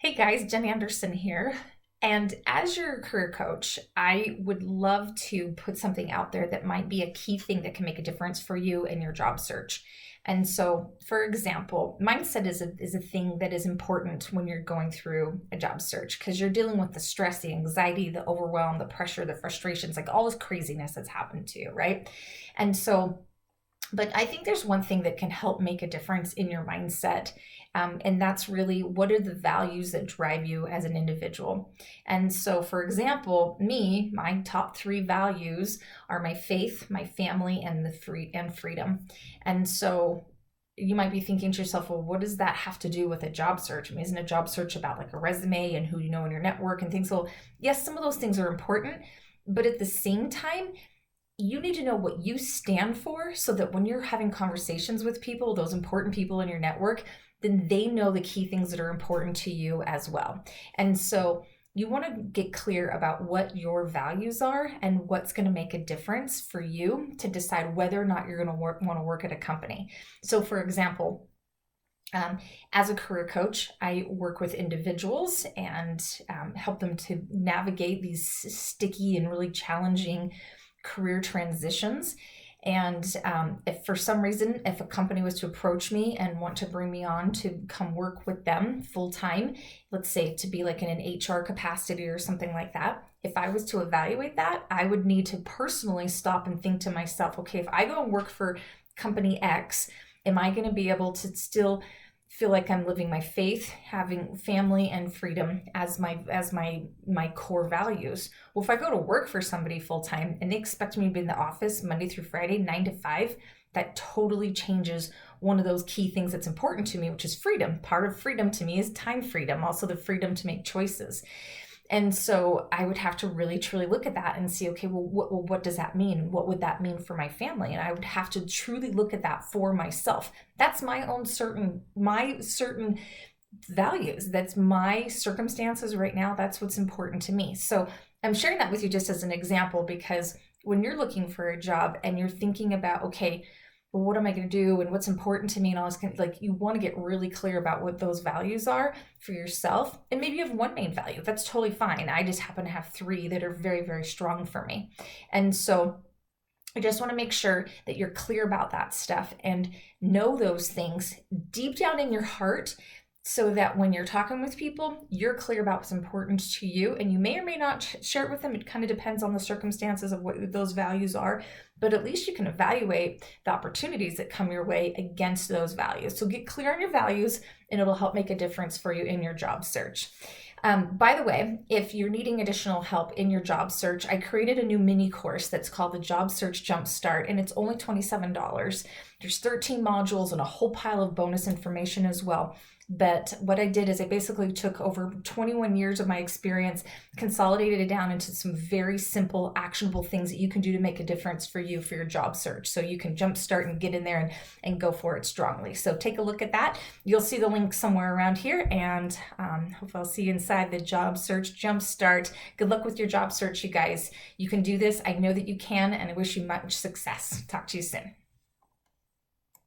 Hey guys, Jen Anderson here. And as your career coach, I would love to put something out there that might be a key thing that can make a difference for you in your job search. And so, for example, mindset is a thing that is important when you're going through a job search because you're dealing with the stress, the anxiety, the overwhelm, the pressure, the frustrations, like all this craziness that's happened to you, right? And so, but I think there's one thing that can help make a difference in your mindset. And that's really what are the values that drive you as an individual. And so, for example, my top three values are my faith, my family, and freedom. And so you might be thinking to yourself, well, what does that have to do with a job search? I mean, isn't a job search about like a resume and who you know in your network and things? So yes, some of those things are important, but at the same time, you need to know what you stand for so that when you're having conversations with people, those important people in your network, then they know the key things that are important to you as well. And so you want to get clear about what your values are and what's going to make a difference for you to decide whether or not you're going to want to work at a company. So, for example, as a career coach, I work with individuals and help them to navigate these sticky and really challenging career transitions. And if for some reason, if a company was to approach me and want to bring me on to come work with them full time, let's say to be like in an HR capacity or something like that, if I was to evaluate that, I would need to personally stop and think to myself, okay, if I go and work for company X, am I going to be able to still feel like I'm living my faith, having family and freedom as my core values? Well, if I go to work for somebody full time and they expect me to be in the office Monday through Friday, 9 to 5, that totally changes one of those key things that's important to me, which is freedom. Part of freedom to me is time freedom, also the freedom to make choices. And so I would have to really truly look at that and see, okay, well, what does that mean? What would that mean for my family? And I would have to truly look at that for myself. That's my certain values. That's my circumstances right now. That's what's important to me. So I'm sharing that with you just as an example, because when you're looking for a job and you're thinking about, okay, well, what am I going to do and what's important to me and all this kind of, like, you want to get really clear about what those values are for yourself. And maybe you have one main value. That's totally fine. I just happen to have three that are very, very strong for me. And so I just want to make sure that you're clear about that stuff and know those things deep down in your heart, so that when you're talking with people, you're clear about what's important to you, and you may or may not share it with them. It kind of depends on the circumstances of what those values are, but at least you can evaluate the opportunities that come your way against those values. So get clear on your values, and it'll help make a difference for you in your job search. By the way, if you're needing additional help in your job search, I created a new mini course that's called the Job Search Jumpstart, and it's only $27. There's 13 modules and a whole pile of bonus information as well. But what I did is I basically took over 21 years of my experience, consolidated it down into some very simple, actionable things that you can do to make a difference for you for your job search. So you can jumpstart and get in there and go for it strongly. So take a look at that. You'll see the link somewhere around here, and hopefully I'll see you inside the Job Search Jumpstart. Good luck with your job search, you guys. You can do this. I know that you can, and I wish you much success. Talk to you soon.